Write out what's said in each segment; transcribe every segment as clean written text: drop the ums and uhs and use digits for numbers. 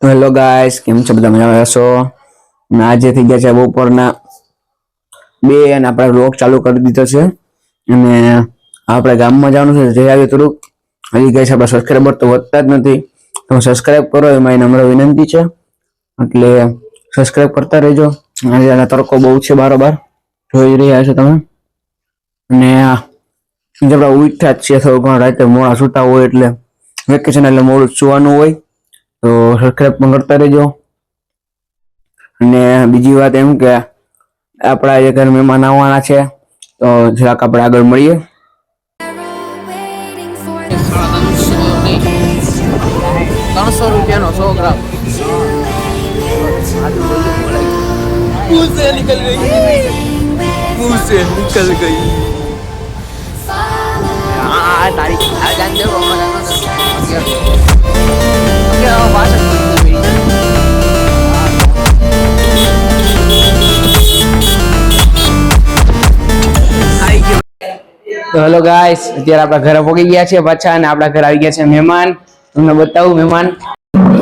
Hello guys, કેમ છો? બધા મજામાં હશો ને? આજે થઈ ગયા છે બપોરના 2 અને આપણે વ્લોગ ચાલુ કરી દીધો છે અને આપણે ગામમાં જવાનું છે. જઈ આવી થોડુંક હજી ગાઈસ આપણા સબસ્ક્રાઇબર તો વધતા જ નથી, તો સબસ્ક્રાઇબ કરો એ મારી નમ્ર વિનંતી છે. એટલે સબસ્ક્રાઇબ કરતા રહેજો. આજે તડકો બહુ છે, બારોબાર જોઈ રહ્યા છો તમે. અને જે આપણે ઉઠ્યા જ છીએ થોડું ઘણું, રાતે મોડા સૂતા હોય એટલે વેકેશન એટલે મોડું સુવાનું હોય, તો સબસ્ક્રાઇબ પણ કરતા રહેજો. અને બીજી વાત એમ કે આપણા જે ઘર મહેમાન આવવાના છે, તો જરાક આપણે આગળ મળીએ. 300 રૂપિયાનો 100 ગ્રામ मुंह से निकल गई तारीख जान दे તો હેલો ગાઈસ, અત્યારે આપણા ઘરે પહોંચી ગયા છે પાછા, અને આપણા ઘરે આવી ગયા છે મહેમાન. તમને બતાવું મહેમાન,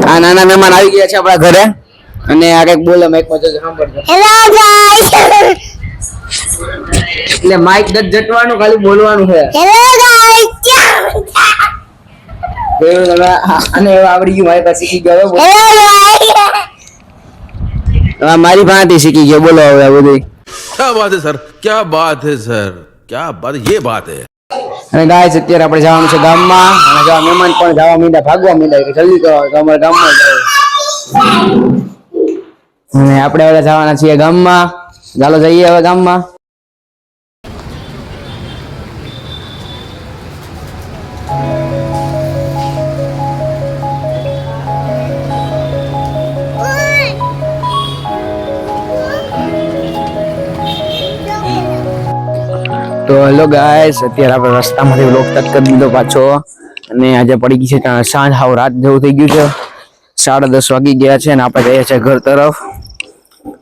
આ નાના મહેમાન આવી ગયા છે આપણા ઘરે. અને આ કઈક બોલે માઈકમાં, જો સાંભળજો. હેલો ગાઈસ, એટલે માઈક જ જટવાનું, ખાલી બોલવાનું છે. હેલો ગાઈસ, અને આવડી ગયું, મારી પાસે શીખી ગયો. હેલો ગાઈસ, મારી પાસેથી શીખી ગયો. બોલો હવે આ બધું. क्या बात है सर, क्या बात है सर, क्या बात, ये बात है. અને ગાઈસ, અત્યારે આપણે જવાનું છે ગામમાં, અને જવા મહેમાન પણ જવા માંડ્યા, ભાગવા માંડ્યા કે જલ્દી કરો તો અમારે ગામમાં જવું. અને આપણે હવે જવાના છીએ ગામમાં. ચાલો જઈએ હવે ગામમાં. તો હેલો ગાઈસ, અત્યારે આપણે રસ્તામાંથી વ્લોગ સ્ટાર્ટ કરી દીધો પાછો. અને આજે પડી ગઈ છે ત્યાં સાંજ, હાવ રાત જેવું થઈ ગયું છે. 10:30 વાગી ગયા છે અને આપણે જઈએ છીએ ઘર તરફ.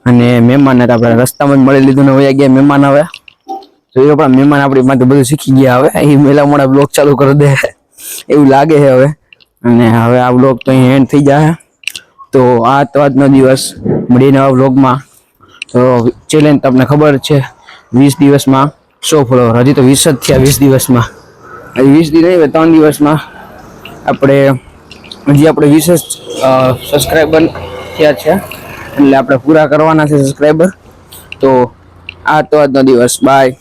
અને મહેમાન આપણે રસ્તામાં જ મળી લીધું ને વયા ગયા મહેમાન. હવે જોયું પણ મહેમાન આપણી માટે બધું શીખી ગયા. હવે એ મેલા મોડા બ્લોગ ચાલુ કરી દે એવું લાગે છે હવે. અને હવે આ બ્લોગ તો અહીં એન્ડ થઈ જાય. તો આ તો આજનો દિવસ, મળીને નવા બ્લોગમાં. તો ચેલેન્જ તમને ખબર છે, 20 દિવસમાં 100 ફોલોવર. હજી તો 20 જ થયા 20 દિવસમાં. હજી 20 દી નહીં, 3 દિવસમાં આપણે 20 સબસ્ક્રાઈબર થયા છે, એટલે આપણે પૂરા કરવાના છે સબસ્ક્રાઈબર. તો આ તો આજનો દિવસ. બાય.